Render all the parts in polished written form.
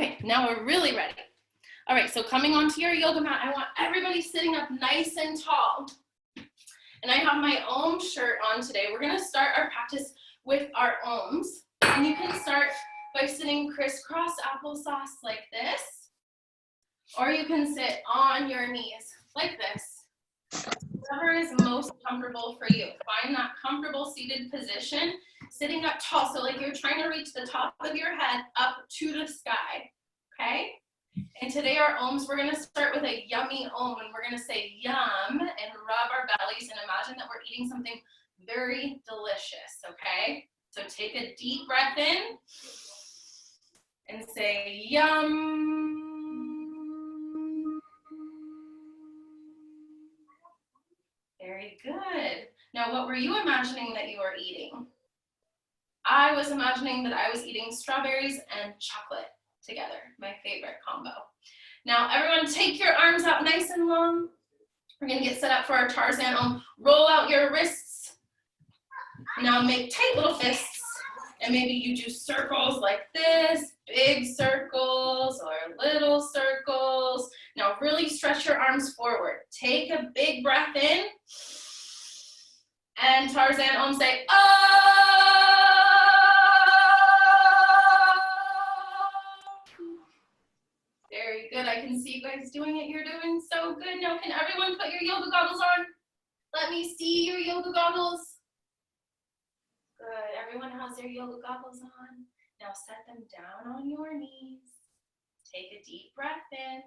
Okay, now we're really ready. All right, so coming onto your yoga mat, I want everybody sitting up nice and tall. And I have my Om shirt on today. We're gonna start our practice with our Oms. And you can start by sitting crisscross applesauce like this, or you can sit on your knees like this. Whatever is most comfortable for you. Find that comfortable seated position, sitting up tall, so like you're trying to reach the top of your head up to the sky, okay? And today our Oms, we're gonna start with a yummy Om, and we're gonna say yum and rub our bellies and imagine that we're eating something very delicious, okay? So take a deep breath in and say yum. Very good. Now, what were you imagining that you were eating? I was imagining that I was eating strawberries and chocolate together, my favorite combo. Now, everyone take your arms out nice and long. We're gonna get set up for our Tarzan Om. Roll out your wrists. Now make tight little fists, and maybe you do circles like this, big circles or little circles. Now really stretch your arms forward. Take a big breath in, and Tarzan Om, say, oh! Very good, I can see you guys doing it. You're doing so good. Now can everyone put your yoga goggles on? Let me see your yoga goggles. Good, everyone has their yoga goggles on. Now set them down on your knees. Take a deep breath in.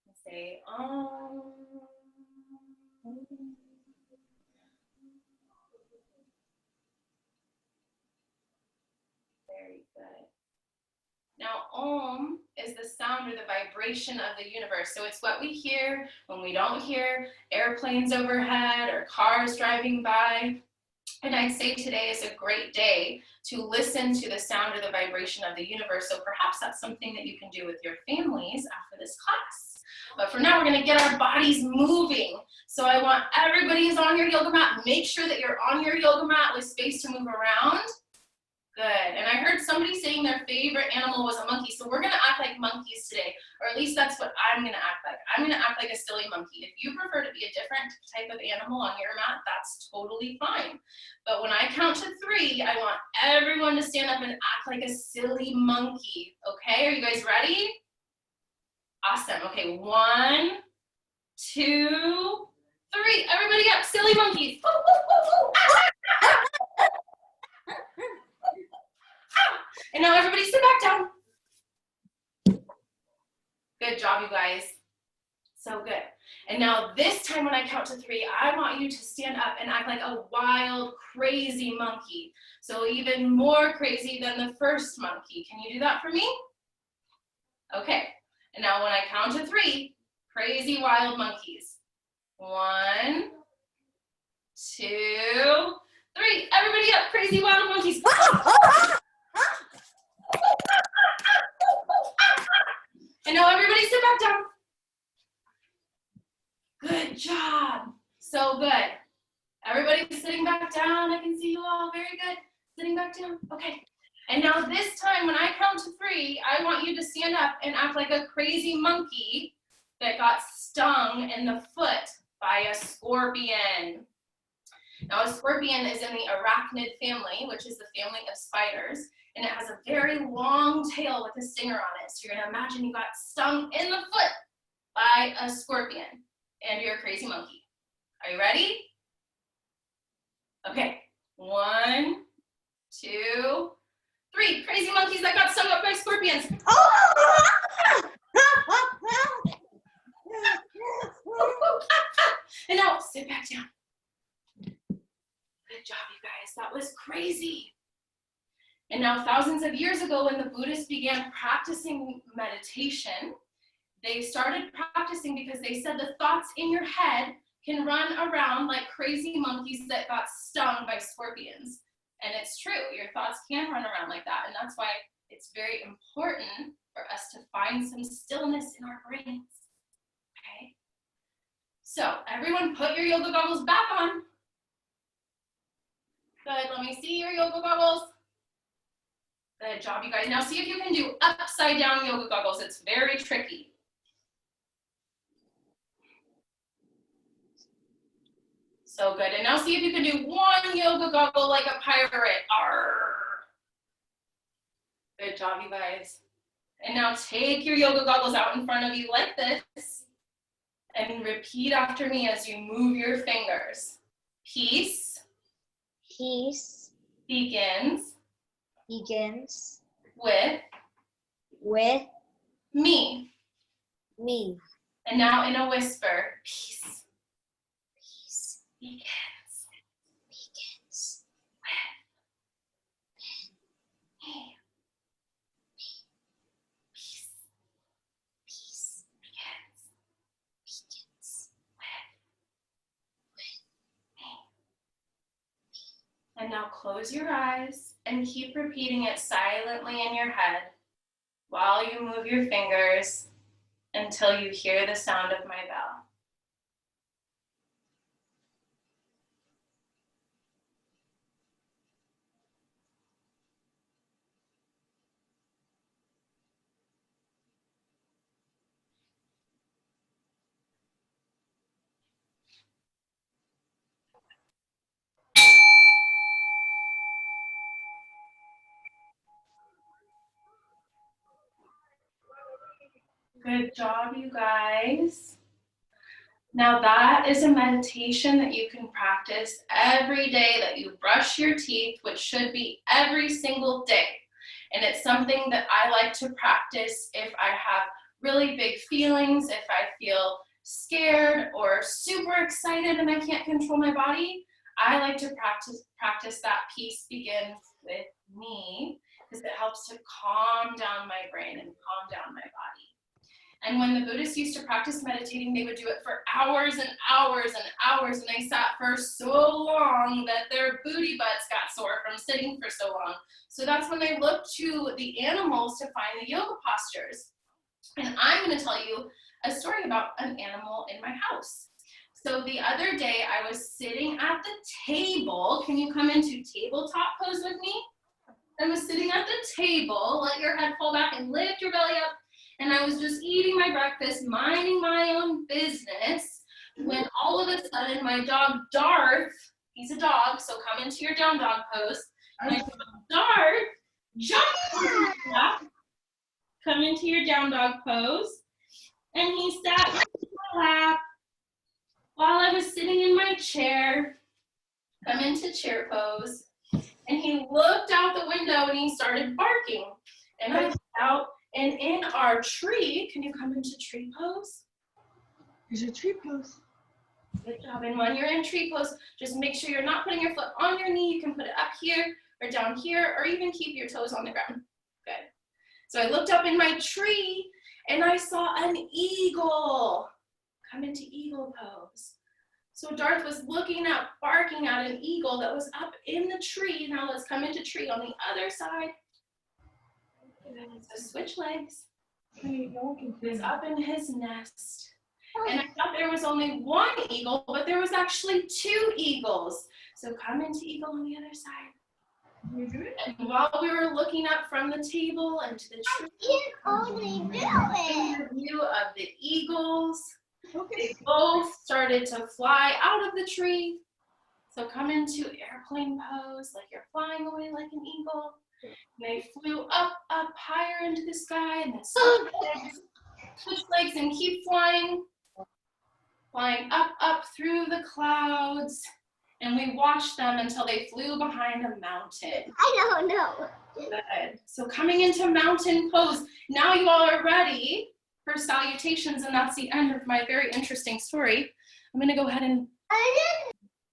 And say, Om. Very good. Now, Om is the sound or the vibration of the universe. So it's what we hear when we don't hear airplanes overhead or cars driving by. And I'd say today is a great day to listen to the sound or the vibration of the universe. So perhaps that's something that you can do with your families after this class. But for now, we're gonna get our bodies moving. So I want everybody who's on your yoga mat, make sure that you're on your yoga mat with space to move around. Good, and I heard somebody saying their favorite animal was a monkey, so we're gonna act like monkeys today, or at least that's what I'm gonna act like. I'm gonna act like a silly monkey. If you prefer to be a different type of animal on your mat, that's totally fine. But when I count to 3, I want everyone to stand up and act like a silly monkey, okay? Are you guys ready? Awesome, okay, 1, 2, 3. Everybody up, silly monkeys. Woo, woo, woo, woo. And now everybody sit back down. Good job, you guys. So good. And now this time when I count to 3, I want you to stand up and act like a wild, crazy monkey. So even more crazy than the first monkey. Can you do that for me? Okay. And now when I count to 3, crazy wild monkeys. 1, 2, 3. Everybody up, crazy wild monkeys. And now everybody sit back down. Good job. So good. Everybody's sitting back down. I can see you all. Very good. Sitting back down. Okay. And now this time when I count to 3, I want you to stand up and act like a crazy monkey that got stung in the foot by a scorpion. Now a scorpion is in the arachnid family, which is the family of spiders. And it has a very long tail with a stinger on it. So you're gonna imagine you got stung in the foot by a scorpion and you're a crazy monkey. Are you ready? Okay, 1, 2, 3. Crazy monkeys that got stung up by scorpions. And now sit back down. Good job, you guys. That was crazy. And now thousands of years ago when the Buddhists began practicing meditation, they started practicing because they said the thoughts in your head can run around like crazy monkeys that got stung by scorpions. And it's true, your thoughts can run around like that. And that's why it's very important for us to find some stillness in our brains, okay? So everyone put your yoga goggles back on. Good, let me see your yoga goggles. Good job, you guys. Now see if you can do upside down yoga goggles. It's very tricky. So good. And now see if you can do one yoga goggle like a pirate. Arr. Good job, you guys. And now take your yoga goggles out in front of you like this and repeat after me as you move your fingers. Peace. Peace Begins. begins With. Me. Me. And now in a whisper. Peace. Peace Begins. begins Me. Peace. Peace Begins. begins And now close your eyes and keep repeating it silently in your head while you move your fingers until you hear the sound of my bell. Good job, you guys. Now that is a meditation that you can practice every day that you brush your teeth, which should be every single day. And it's something that I like to practice if I have really big feelings, if I feel scared or super excited and I can't control my body. I like to practice that peace begins with me because it helps to calm down my brain and calm down my body. And when the Buddhists used to practice meditating, they would do it for hours and hours and hours, and they sat for so long that their booty butts got sore from sitting for so long. So that's when they looked to the animals to find the yoga postures. And I'm going to tell you a story about an animal in my house. So the other day I was sitting at the table. Can you come into tabletop pose with me? I was sitting at the table, let your head fall back and lift your belly up. And I was just eating my breakfast, minding my own business, when all of a sudden my dog Darth, he's a dog, so come into your down dog pose. My dog Darth jumped on my lap, come into your down dog pose, and he sat in my lap while I was sitting in my chair, come into chair pose, and he looked out the window and he started barking. And I looked out. And in our tree, can you come into tree pose? Here's your tree pose. Good job. And when you're in tree pose, just make sure you're not putting your foot on your knee. You can put it up here or down here, or even keep your toes on the ground. Good. So I looked up in my tree and I saw an eagle. Come into eagle pose. So Darth was looking up, barking at an eagle that was up in the tree. Now let's come into tree on the other side. So switch legs. He's up in his nest. And I thought there was only one eagle, but there was actually two eagles. So come into eagle on the other side. And while we were looking up from the table and to the tree, the view of the eagles, they both started to fly out of the tree. So come into airplane pose, like you're flying away like an eagle. They flew up higher into the sky, and then switch legs and keep flying up through the clouds. And we watched them until they flew behind a mountain. I don't know. Good. So coming into mountain pose. Now you all are ready for salutations, and that's the end of my very interesting story. I'm going to go ahead and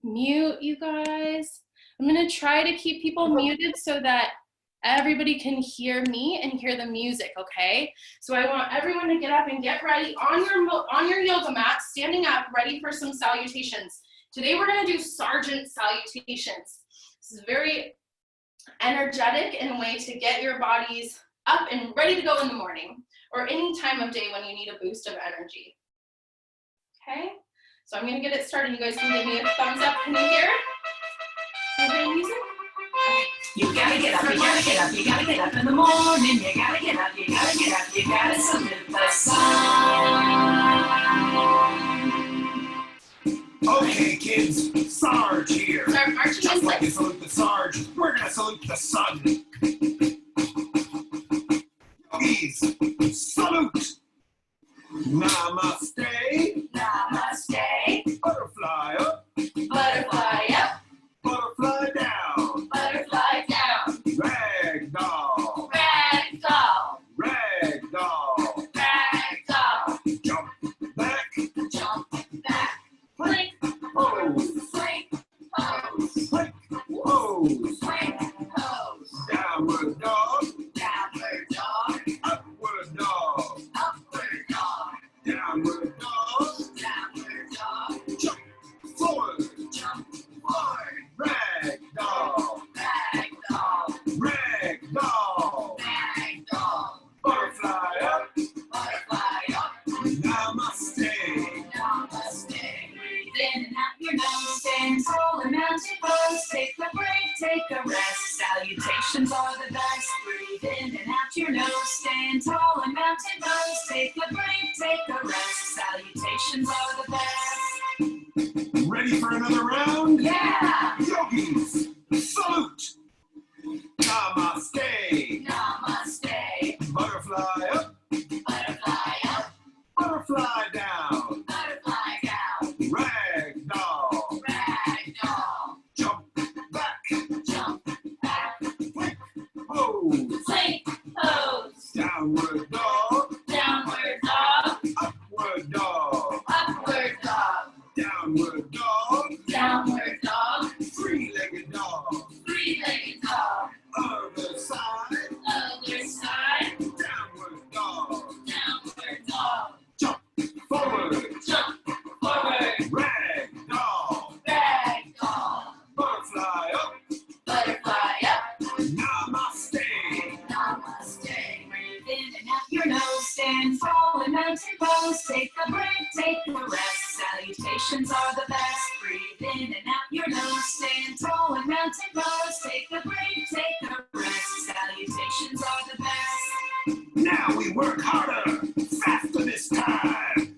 mute you guys. I'm going to try to keep people muted so that everybody can hear me and hear the music, okay? So I want everyone to get up and get ready on your yoga mat, standing up, ready for some salutations. Today we're gonna do sergeant salutations. This is very energetic and a way to get your bodies up and ready to go in the morning or any time of day when you need a boost of energy. Okay, so I'm gonna get it started. You guys can give me a thumbs up. Can you hear? Can you hear the music? Okay. You gotta get up, you gotta get up, you gotta get up in the morning. You gotta get up, you gotta get up, you gotta salute the sun. Okay, kids, Sarge here. Start marching Just in like you place. salute the Sarge, we're gonna salute the sun. Yogis, salute. Namaste. Namaste. Butterfly up, Butterfly up, butterfly down. butterfly down. Ragdoll, Ragdoll, ragdoll. ragdoll. Jump back, Jump back. plank, pose, Plank pose. plank, pose. Plank pose. Downward dog, Downward dog. upward dog. Upward dog. Downward dog, Downward dog. jump forward. Jump forward. Ragdoll, Ragdoll. ragdoll. Ragdoll. Butterfly up, Butterfly up. namaste. Namaste. Breathe in and out your nose, stand tall and mountain pose. Take a break, take a rest. Salutations are the best. Breathe in and out your nose, stand tall and mountain pose. Take a break, take a rest. Salutations are the best. Ready for another round? Yeah! Yogis, salute. Namaste. Namaste. Butterfly up, Butterfly up. butterfly down. Butterfly down. Ragdoll, Ragdoll. jump back, Jump back. plank, pose. Plank pose. Downward dog, Downward dog. upward dog. Upward dog. Downward dog, Downward dog. three-legged dog. Three-legged dog. Other side, Other side. downward dog. Downward dog. Jump forward, Jump forward. ragdoll. Ragdoll. Butterfly up, Butterfly up. namaste. Namaste. Breathe in and out your nose, stand tall and mountain pose. Take a break, take a rest. Salutations are the best. Breathe in and out your nose, stand tall and mountain pose. Take a break, take a rest. Salutations are the best. Now we work harder, faster this time.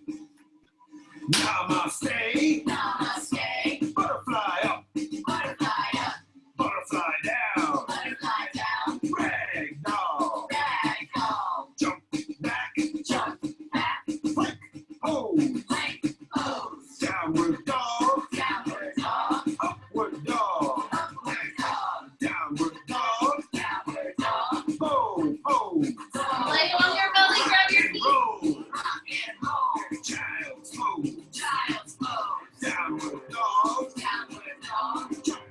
Namaste. Namaste. Butterfly up, Butterfly up. butterfly down. Butterfly down. Ragdoll, Ragdoll. jump back, Jump back. plank, pose. Plank pose. Downward dog, Downward dog. upward dog. Upward dog. Downward dog, Downward dog. pose. Lay on your belly, grab your feet. Roll, Rock and roll. child's pose. Child's pose. Downward dog, Downward dog. jump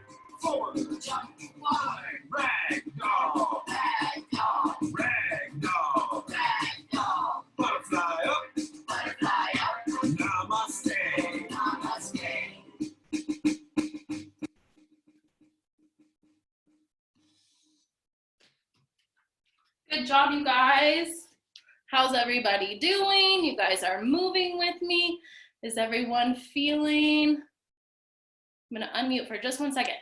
forward. Jump forward. Ragdoll, Ragdoll. ragdoll. Ragdoll. Butterfly up, Butterfly up. namaste. Namaste. Good job, you guys. How's everybody doing? You guys are moving with me. Is everyone feeling? I'm gonna unmute for just 1 second.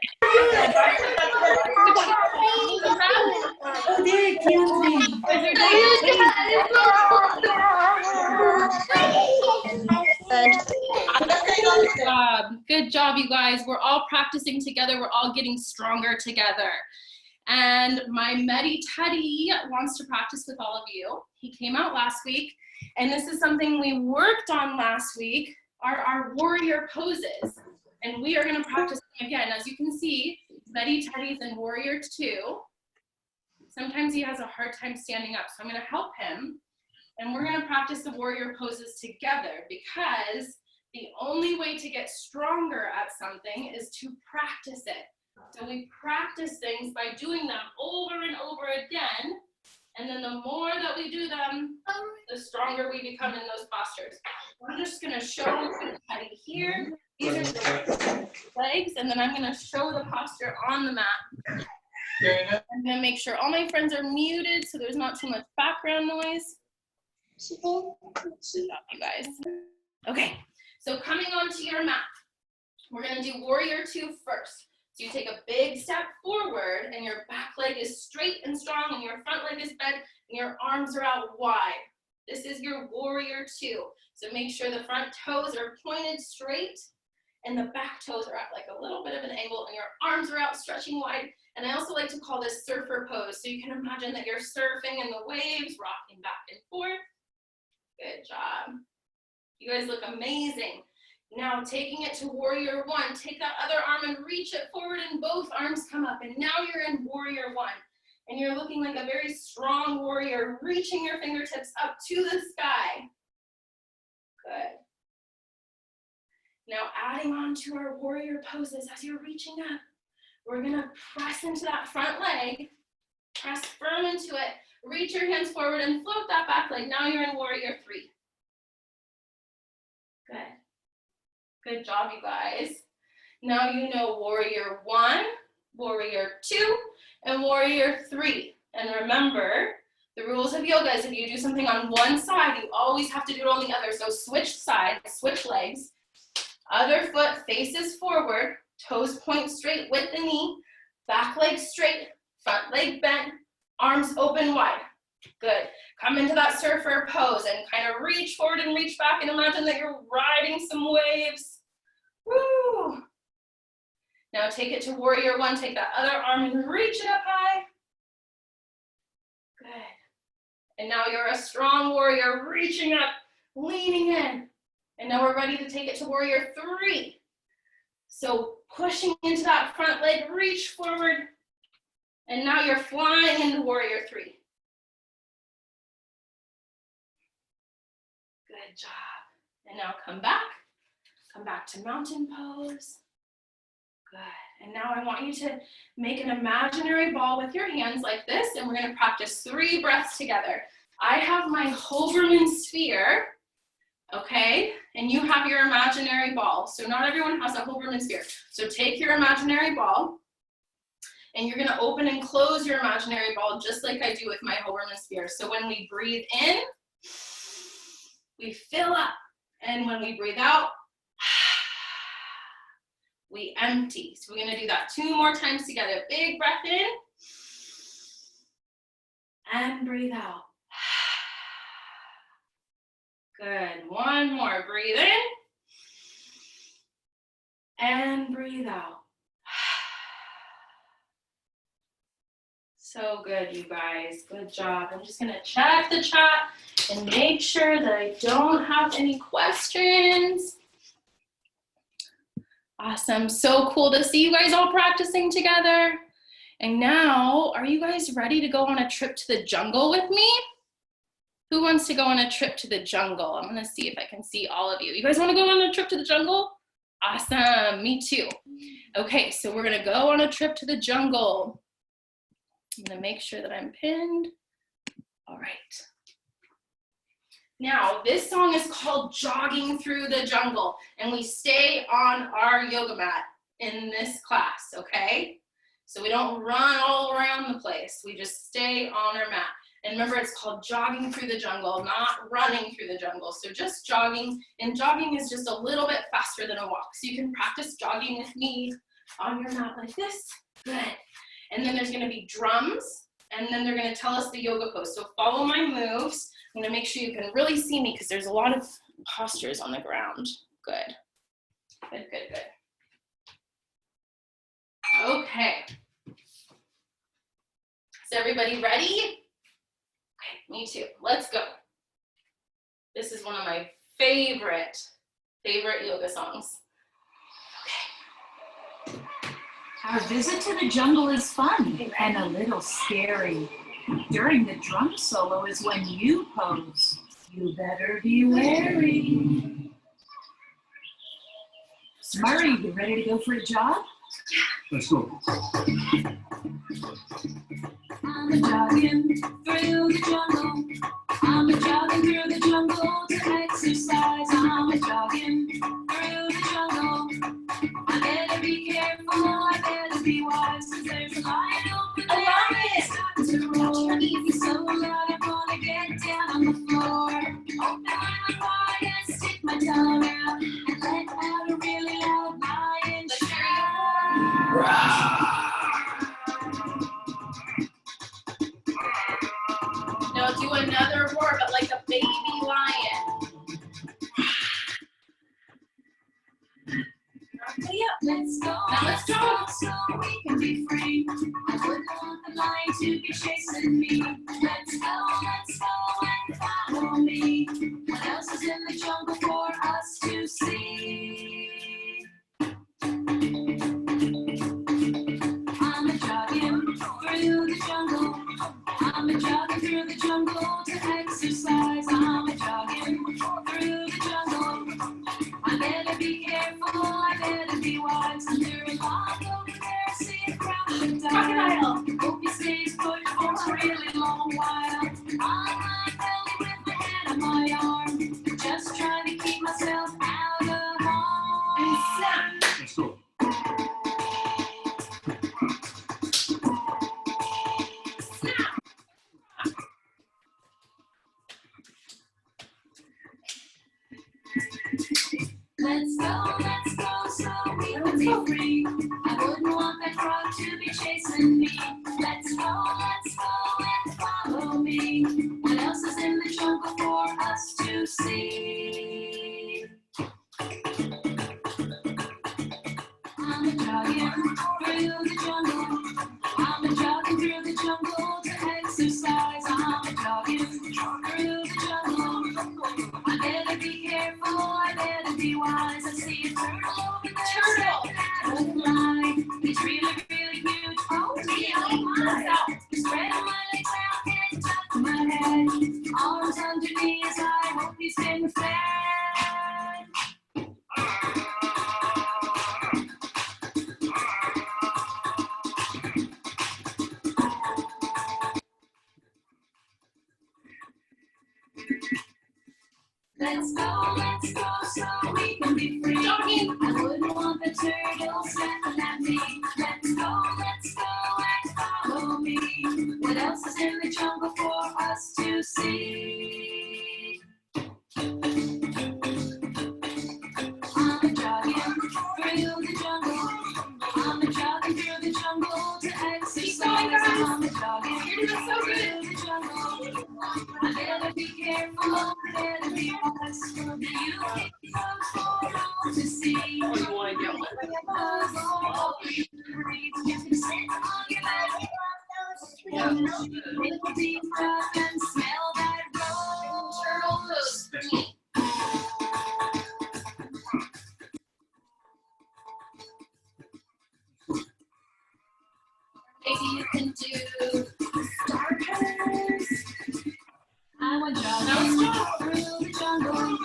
Good job, you guys. We're all practicing together. We're all getting stronger together. And my Medi Teddy wants to practice with all of you. He came out last week, and this is something we worked on last week, are our warrior poses. And we are gonna practice them again. As you can see, Medi Teddy's in Warrior 2. Sometimes he has a hard time standing up, so I'm gonna help him. And we're gonna practice the warrior poses together, because the only way to get stronger at something is to practice it. So we practice things by doing them over and over again. And then the more that we do them, the stronger we become in those postures. I'm just gonna show Teddy here. These are the legs, and then I'm gonna show the posture on the mat. I'm gonna make sure all my friends are muted so there's not too much background noise. Good job, you guys. Okay, so coming onto your mat, we're gonna do Warrior 2 first. So you take a big step forward and your back leg is straight and strong and your front leg is bent and your arms are out wide. This is your warrior two. So make sure the front toes are pointed straight and the back toes are at like a little bit of an angle and your arms are out stretching wide. And I also like to call this surfer pose. So you can imagine that you're surfing in the waves, rocking back and forth. Good job. You guys look amazing. Now taking it to warrior one, take that other arm and reach it forward and both arms come up. And now you're in warrior one. And you're looking like a very strong warrior, reaching your fingertips up to the sky. Good. Now adding on to our warrior poses as you're reaching up, we're gonna press into that front leg, press firm into it, reach your hands forward and float that back leg. Now you're in warrior three. Good. Good job, you guys. Now you know warrior one, warrior two, and warrior three. And remember, the rules of yoga is if you do something on one side, you always have to do it on the other. So switch sides, switch legs. Other foot faces forward, toes point straight with the knee, back leg straight, front leg bent, arms open wide. Good. Come into that surfer pose and kind of reach forward and reach back and imagine that you're riding some waves. Woo! Now take it to warrior one, take that other arm and reach it up high. Good. And now you're a strong warrior, reaching up, leaning in. And now we're ready to take it to warrior three. So pushing into that front leg, reach forward. And now you're flying into warrior three. Good job. And now come back to mountain pose. Good. And now I want you to make an imaginary ball with your hands like this, and we're gonna practice 3 breaths together. I have my Hoberman sphere, okay? And you have your imaginary ball. So not everyone has a Hoberman sphere. So take your imaginary ball, and you're gonna open and close your imaginary ball just like I do with my Hoberman sphere. So when we breathe in, we fill up. And when we breathe out, we empty. So we're gonna do that 2 more times together. Big breath in, and breathe out. Good, 1 more, breathe in, and breathe out. So good, you guys, good job. I'm just gonna check the chat and make sure that I don't have any questions. Awesome, so cool to see you guys all practicing together. And now, are you guys ready to go on a trip to the jungle with me? Who wants to go on a trip to the jungle? I'm gonna see if I can see all of you. You guys wanna go on a trip to the jungle? Awesome, me too. Okay, so we're gonna go on a trip to the jungle. I'm gonna make sure that I'm pinned. All right. Now, this song is called Jogging Through the Jungle, and we stay on our yoga mat in this class, okay? So we don't run all around the place. We just stay on our mat. And remember, it's called Jogging Through the Jungle, not running through the jungle. So just jogging, and jogging is just a little bit faster than a walk. So you can practice jogging with me on your mat like this. Good. And then there's gonna be drums, and then they're gonna tell us the yoga pose. So follow my moves. I'm gonna make sure you can really see me because there's a lot of postures on the ground. Good, good, good, good. Okay. Is everybody ready? Okay, me too. Let's go. This is one of my favorite yoga songs. Our visit to the jungle is fun and a little scary. During the drum solo is when you pose. You better be wary. Murray, you ready to go for a jog? Let's go. I'm jogging through the jungle. I'm jogging through the jungle to exercise. I'm jogging through the jungle. I better be careful, I better be wise, 'cause there's a lion over there starting to roar. So loud, I'm gonna get down on the floor. Open my wide and stick my tongue out and let out a really loud lion shout. another roar, but like a baby lion. Let's go, Now let's go. so we can be free. I wouldn't want the lion to be chasing me. Let's go and follow me. What else is in the jungle for us to see? I'm a jogging through the jungle. I'm a jogging through the jungle to exercise. I'm a jogging through the jungle. I better be careful, I better be wise. Under a log over there, see a crocodile. Hope he stays put for a really long while. On my belly with my head on my arm, just trying to keep myself out of harm. And snap. Let's go. Let's go, so we can be free. I wouldn't want that frog to be chasing me. Let's go and follow me. What else is in the jungle for us to see? I'm a jogging through the jungle. I'm a jogging through the jungle to exercise. I'm a jogging through the jungle. I better be careful, I better be wise. I see a turtle over there. Turtle. Don't fly. He's really, really huge. Oh, my. Spread my legs out and top of my head. Arms under knees, I hope he's been fed. Let's go, so we can be free. Jogging. I wouldn't want the turtle snapping at me. Let's go and follow me. What else is in the jungle for us to see? I'm a jogging through the jungle. I'm a jogging through the jungle to exercise. I'm a jogging You're doing so good. through the jungle. I better be careful, I better be wise. You keep some for all to see. Oh, you want to get one? You can sit on your leg. Yeah. Take a deep breath and smell that rose. Turtle pose for me. Maybe you can do star pose. I went jogging through the jungle.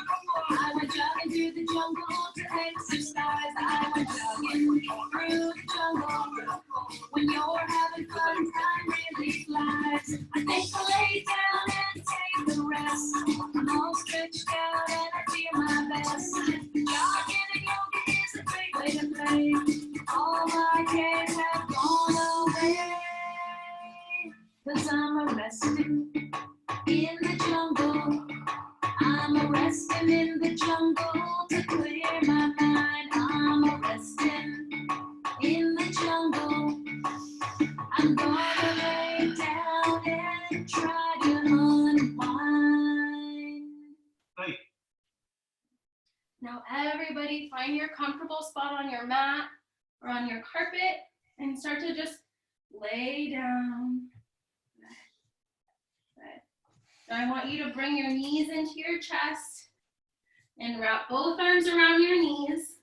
I went jogging through the jungle to exercise. I went jogging through the jungle. When you're having fun, time really flies. I think I'll lay down and take a rest. I'm all stretched out and I feel my best. Jogging and yoga is a great way to play. All my cares have gone away. 'Cause I'm resting in the jungle. I'm resting in the jungle to clear my mind. I'm resting in the jungle. I'm gonna lay down and try to unwind. Hey. Now everybody find your comfortable spot on your mat or on your carpet and start to just lay down. Good. Now I want you to bring your knees into your chest and wrap both arms around your knees.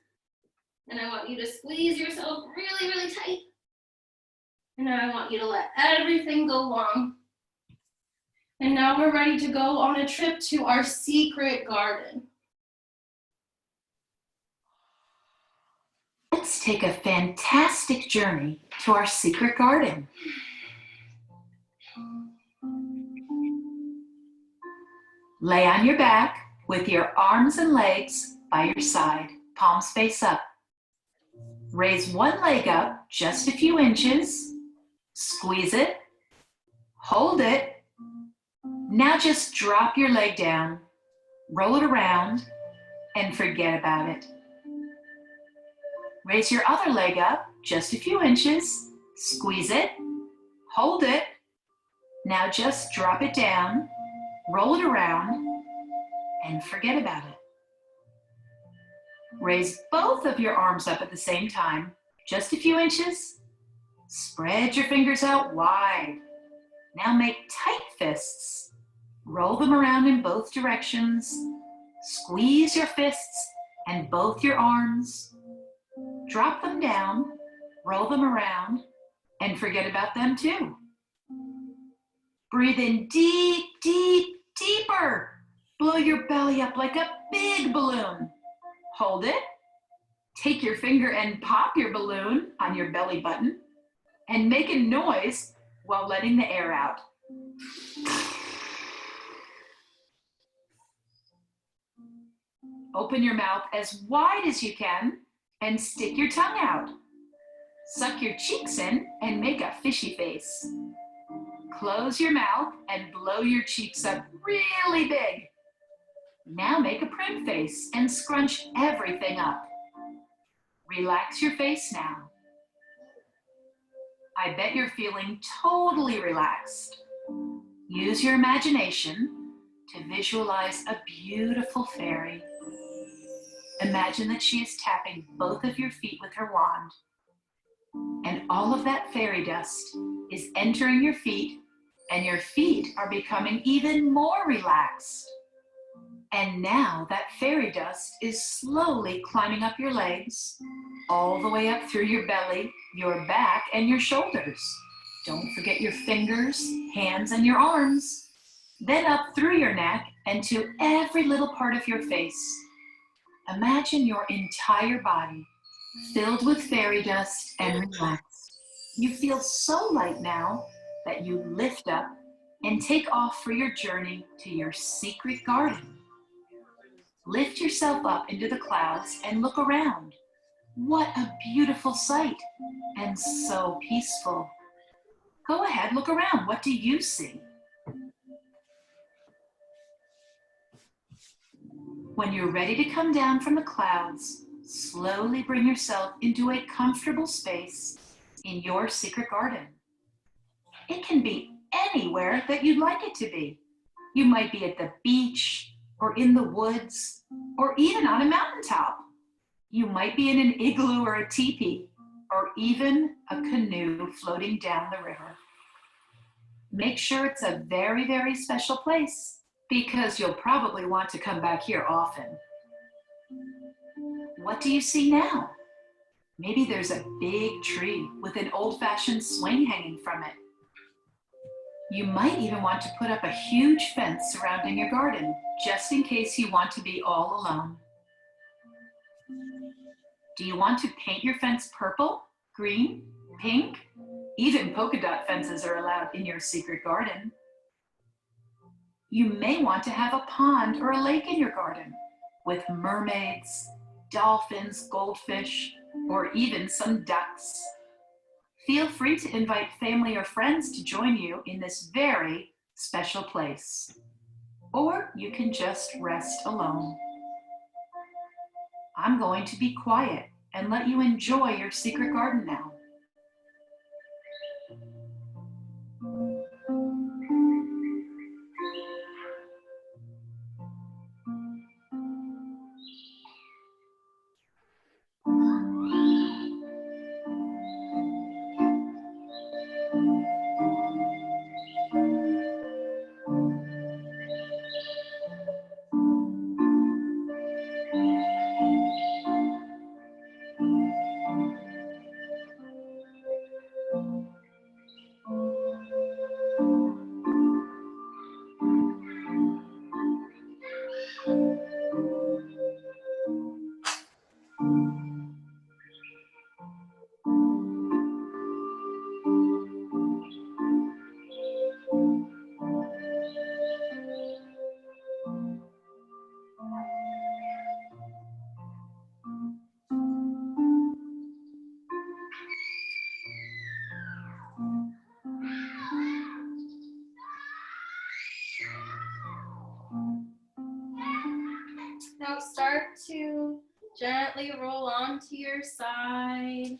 And I want you to squeeze yourself really, really tight. And now I want you to let everything go long. And now we're ready to go on a trip to our secret garden. Let's take a fantastic journey to our secret garden. Lay on your back with your arms and legs by your side, palms face up. Raise one leg up just a few inches, squeeze it, hold it. Now just drop your leg down, roll it around, and forget about it. Raise your other leg up just a few inches, squeeze it, hold it. Now just drop it down roll it around, and forget about it. Raise both of your arms up at the same time, just a few inches. Spread your fingers out wide. Now make tight fists. Roll them around in both directions. Squeeze your fists and both your arms. Drop them down, roll them around, and forget about them too. Breathe in deep, deep, deeper. Blow your belly up like a big balloon. Hold it. Take your finger and pop your balloon on your belly button and make a noise while letting the air out. Open your mouth as wide as you can and stick your tongue out. Suck your cheeks in and make a fishy face. Close your mouth and blow your cheeks up really big. Now make a prim face and scrunch everything up. Relax your face now. I bet you're feeling totally relaxed. Use your imagination to visualize a beautiful fairy. Imagine that she is tapping both of your feet with her wand. And all of that fairy dust is entering your feet, and your feet are becoming even more relaxed. And now that fairy dust is slowly climbing up your legs, all the way up through your belly, your back, and your shoulders. Don't forget your fingers, hands, and your arms. Then up through your neck and to every little part of your face. Imagine your entire body filled with fairy dust and relaxed. You feel so light now that you lift up and take off for your journey to your secret garden. Lift yourself up into the clouds and look around. What a beautiful sight and so peaceful. Go ahead, look around. What do you see? When you're ready to come down from the clouds, slowly bring yourself into a comfortable space in your secret garden. It can be anywhere that you'd like it to be. You might be at the beach or in the woods or even on a mountaintop. You might be in an igloo or a teepee or even a canoe floating down the river. Make sure it's a very, very special place because you'll probably want to come back here often. What do you see now? Maybe there's a big tree with an old-fashioned swing hanging from it. You might even want to put up a huge fence surrounding your garden, just in case you want to be all alone. Do you want to paint your fence purple, green, pink? Even polka dot fences are allowed in your secret garden. You may want to have a pond or a lake in your garden with mermaids, dolphins, goldfish, or even some ducks. Feel free to invite family or friends to join you in this very special place. Or you can just rest alone. I'm going to be quiet and let you enjoy your secret garden now. Now start to gently roll onto your side.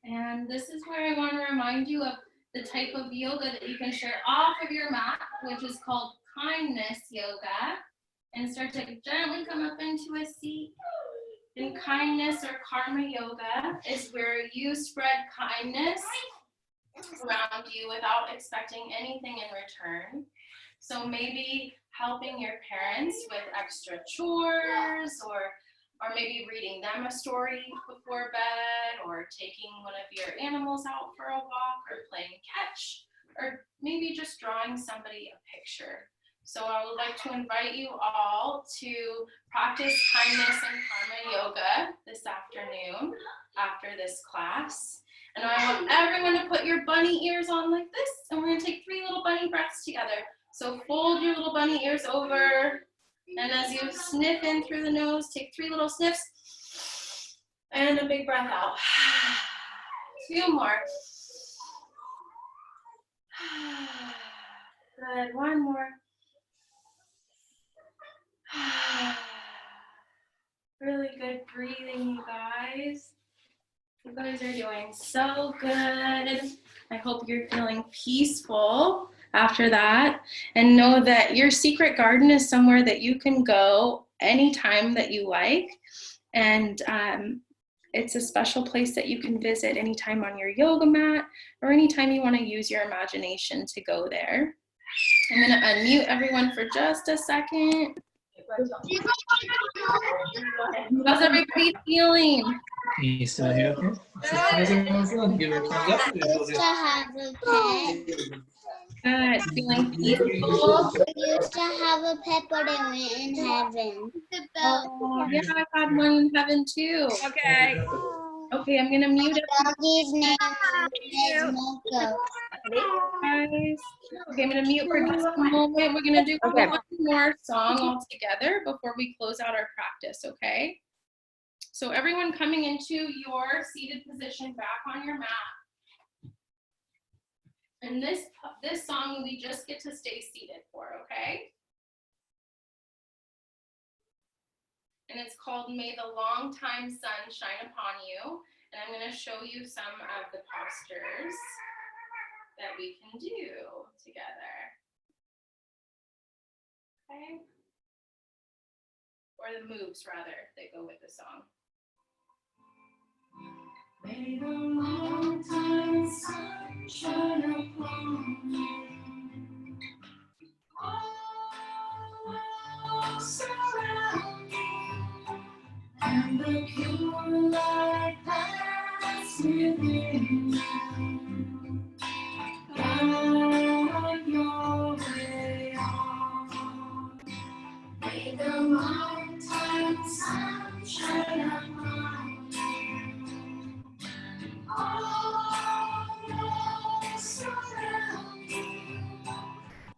And this is where I want to remind you of the type of yoga that you can share off of your mat, which is called kindness yoga, and start to gently come up into a seat. And kindness or karma yoga is where you spread kindness around you without expecting anything in return. So maybe helping your parents with extra chores, or maybe reading them a story before bed, or taking one of your animals out for a walk, or playing catch, or maybe just drawing somebody a picture. So I would like to invite you all to practice kindness and karma yoga this afternoon after this class. And I want everyone to put your bunny ears on like this, and we're gonna take 3 little bunny breaths together. So fold your little bunny ears over, and as you sniff in through the nose, take 3 little sniffs, and a big breath out. 2 more. Good, 1 more. Really good breathing, you guys. You guys are doing so good. I hope you're feeling peaceful after that. And know that your secret garden is somewhere that you can go anytime that you like. And it's a special place that you can visit anytime on your yoga mat, or anytime you want to use your imagination to go there. I'm going to unmute everyone for just a second. How's everybody feeling? Is here. Give it a thumbs up. Used to have a pet. Good. Feeling peaceful? Used to have a pet, but it went in heaven. Oh, yeah, I had one in heaven too. Okay. Okay, I'm gonna mute it, Doggy's name is Moko. guys. Okay, I'm gonna mute for just a moment. We're gonna do Okay. one more song all together before we close out our practice, okay? So everyone coming into your seated position back on your mat. And this song we just get to stay seated for, okay? And it's called May the Long Time Sun Shine Upon You. And I'm going to show you some of the postures that we can do together. Okay? Or the moves, rather, that go with the song. May the long time sun shine upon you. All surround you, and the pure light that's within you. Guide your way on. May the long time sun shine upon you. All surround you,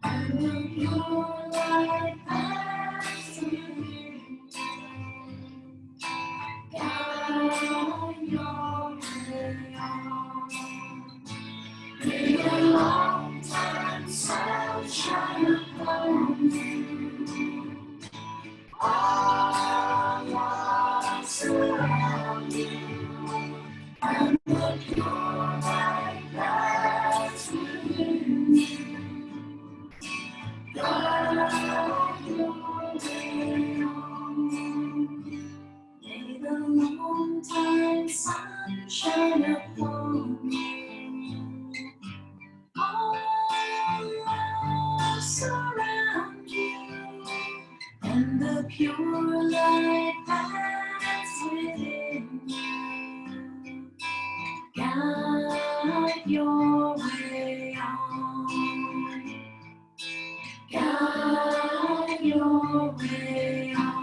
and the pure light that's within you. Guide your way on. May the long time sun shine upon you. All surround you, and the pure light that's within you. Guide your way on. May the long time sun shine upon you. All surround you, and the pure light that's within you. Guide your way on. Guide your way on.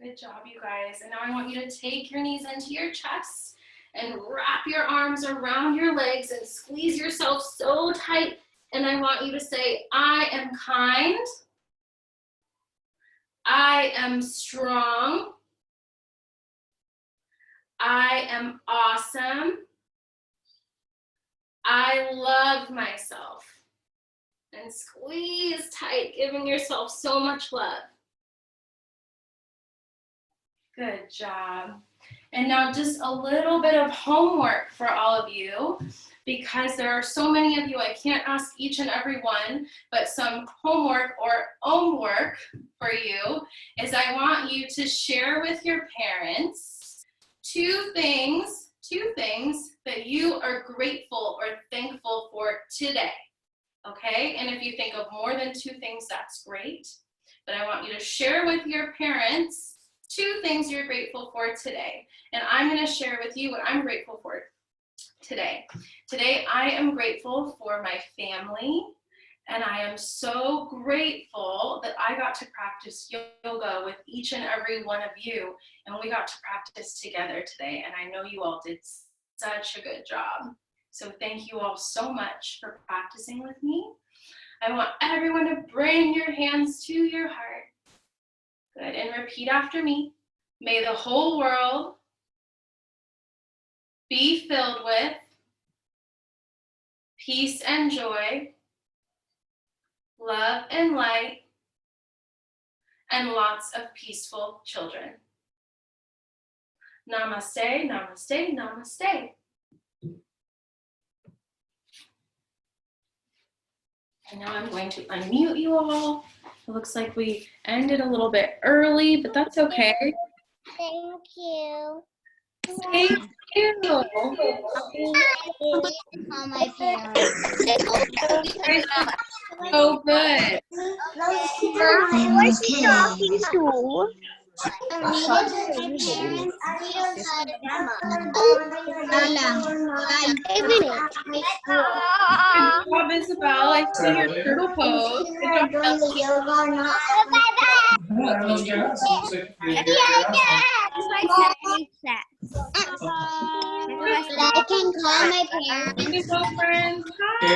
Good job, you guys. And now I want you to take your knees into your chest and wrap your arms around your legs and squeeze yourself so tight. And I want you to say, I am kind. I am strong. I am awesome. I love myself. And squeeze tight, giving yourself so much love. Good job. And now just a little bit of homework for all of you, because there are so many of you, I can't ask each and every one, but some homework or own work for you is I want you to share with your parents two things that you are grateful or thankful for today. Okay, and if you think of more than two things, that's great. But I want you to share with your parents two things you're grateful for today. And I'm going to share with you what I'm grateful for today. Today, I am grateful for my family. And I am so grateful that I got to practice yoga with each and every one of you. And we got to practice together today. And I know you all did such a good job. So thank you all so much for practicing with me. I want everyone to bring your hands to your heart. Good, and repeat after me. May the whole world be filled with peace and joy, love and light, and lots of peaceful children. Namaste, namaste, namaste. And now I'm going to unmute you all. It looks like we ended a little bit early, but that's okay. Thank you. Thank you. Call my parents. So good. What's she talking to? I'm needed to my parents. We don't have Good job, Isabel. I see your turtle pose. Good job. I can call my parents. Good job, friends. I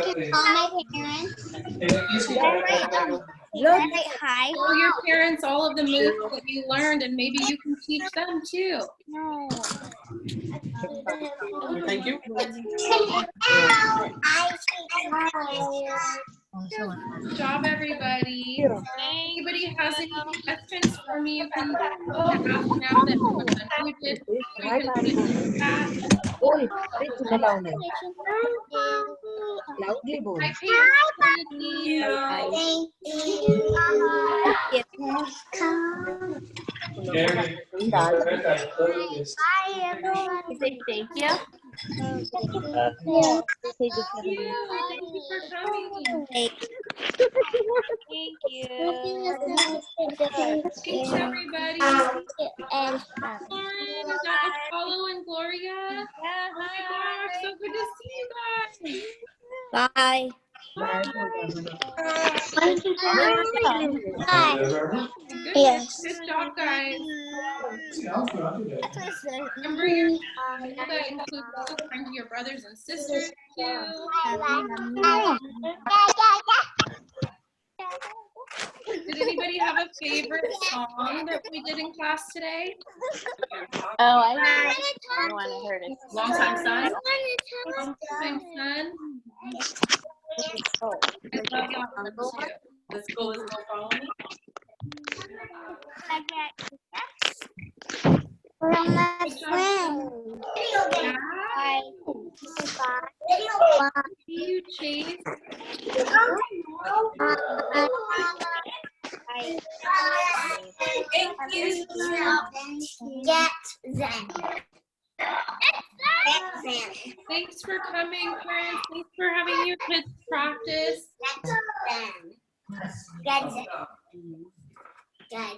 can call my parents. Hi. Tell your parents all of the moves that you learned, and maybe you can teach them too. No. Thank you. Good job, everybody. Anybody has any questions for me, you can ask now that we're unmuted. You can put it in the chat. Hi, Thank you. Thank you for coming. Thank you. Thanks, everybody. And Is that Apollo and Gloria? Oh my gosh, so good to see you guys. bye. Bye. Yes. Good job, guys. Remember your that includes also kind to your brothers and sisters too. Did anybody have a favorite song that we did in class today? Oh, I want to hear it. Long Time Son? Long Time Son? I love that one too. Let's go, follow me. From my friend. Yeah. You, Chase. Thank you. Get them. Thanks for coming, parents. Thanks for having your kids practice. Get them. Get them.